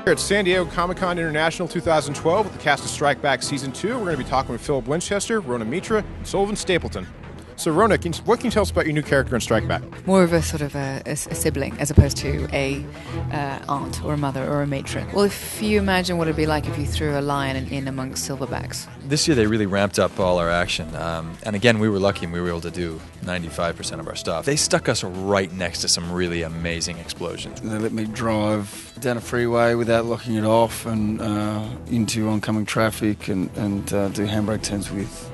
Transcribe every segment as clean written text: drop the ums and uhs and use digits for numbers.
Here at San Diego Comic-Con International 2012 with the cast of Strike Back Season 2, we're going to be talking with Philip Winchester, Rhona Mitra, and Sullivan Stapleton. So Rhona, what can you tell us about your new character in Strike Back? More of a sort of a sibling as opposed to a aunt or a mother or a matron. Well, if you imagine what it'd be like if you threw a lion in amongst silverbacks. This year they really ramped up all our action. And again, we were lucky and we were able to do 95% of our stuff. They stuck us right next to some really amazing explosions. They let me drive down a freeway without locking it off and into oncoming traffic and do handbrake turns with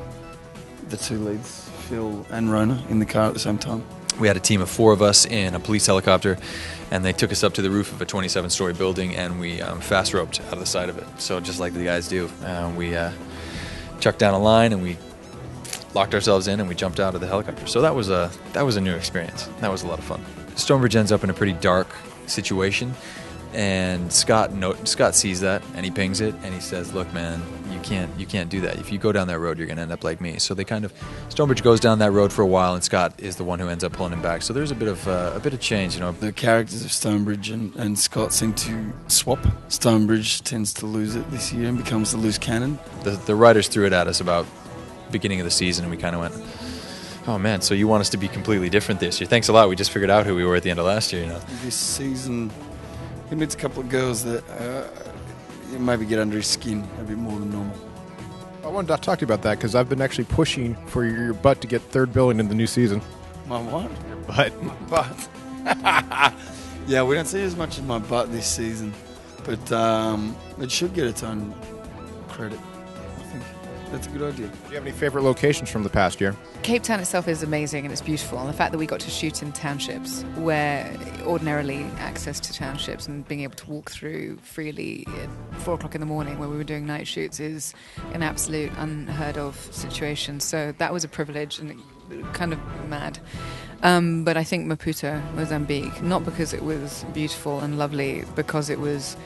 the two leads, Phil and Rhona, in the car at the same time. We had a team of 4 of us in a police helicopter, and they took us up to the roof of a 27-story building, and we fast roped out of the side of it. So just like the guys do, we chucked down a line and we locked ourselves in and we jumped out of the helicopter. So that was a new experience. That was a lot of fun. Stonebridge ends up in a pretty dark situation, and Scott sees that and he pings it and he says, "Look, man, you can't do that. If you go down that road, you're going to end up like me." So Stonebridge goes down that road for a while, and Scott is the one who ends up pulling him back. So there's a bit of change, you know. The characters of Stonebridge and Scott seem to swap. Stonebridge tends to lose it this year and becomes the loose cannon. The writers threw it at us about beginning of the season, and we kind of went, "Oh man, so you want us to be completely different this year? Thanks a lot. We just figured out who we were at the end of last year, you know." This season, he meets a couple of girls that maybe get under his skin a bit more than normal. I wanted to talk to you about that because I've been actually pushing for your butt to get third billing in the new season. My what? Your butt. My butt. Yeah, we don't see as much of my butt this season, but it should get its own credit. I think that's a good idea. Do you have any favorite locations from the past year? Cape Town itself is amazing and it's beautiful, and the fact that we got to shoot in townships where ordinarily access to townships and being able to walk through freely at 4 o'clock in the morning when we were doing night shoots is an absolute unheard of situation. So that was a privilege and kind of mad. But I think Maputo, Mozambique, not because it was beautiful and lovely, because it was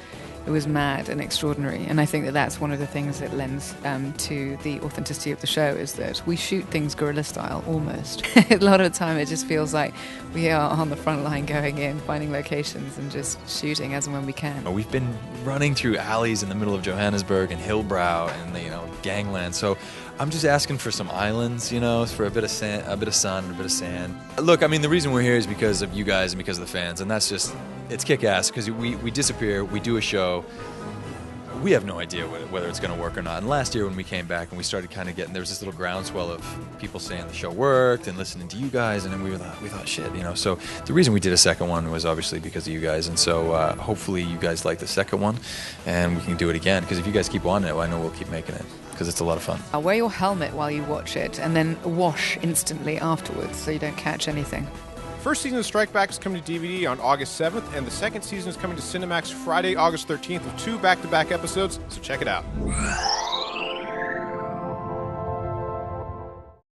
mad and extraordinary, and I think that that's one of the things that lends to the authenticity of the show, is that we shoot things guerrilla style almost. A lot of the time it just feels like we are on the front line, going in, finding locations and just shooting as and when we can. We've been running through alleys in the middle of Johannesburg and Hillbrow and gangland, so I'm just asking for some islands, for a bit of sand, a bit of sun, a bit of sand. Look, I mean, the reason we're here is because of you guys and because of the fans, and that's just, it's kick-ass, because we disappear, we do a show, we have no idea whether it's going to work or not. And last year when we came back and we started kind of getting, there was this little groundswell of people saying the show worked and listening to you guys, and then we thought, shit, So the reason we did a second one was obviously because of you guys, and so hopefully you guys like the second one, and we can do it again, because if you guys keep wanting it, I know we'll keep making it, because it's a lot of fun. Wear your helmet while you watch it, and then wash instantly afterwards so you don't catch anything. First season of Strike Back is coming to DVD on August 7th, and the second season is coming to Cinemax Friday, August 13th with 2 back-to-back episodes, so check it out.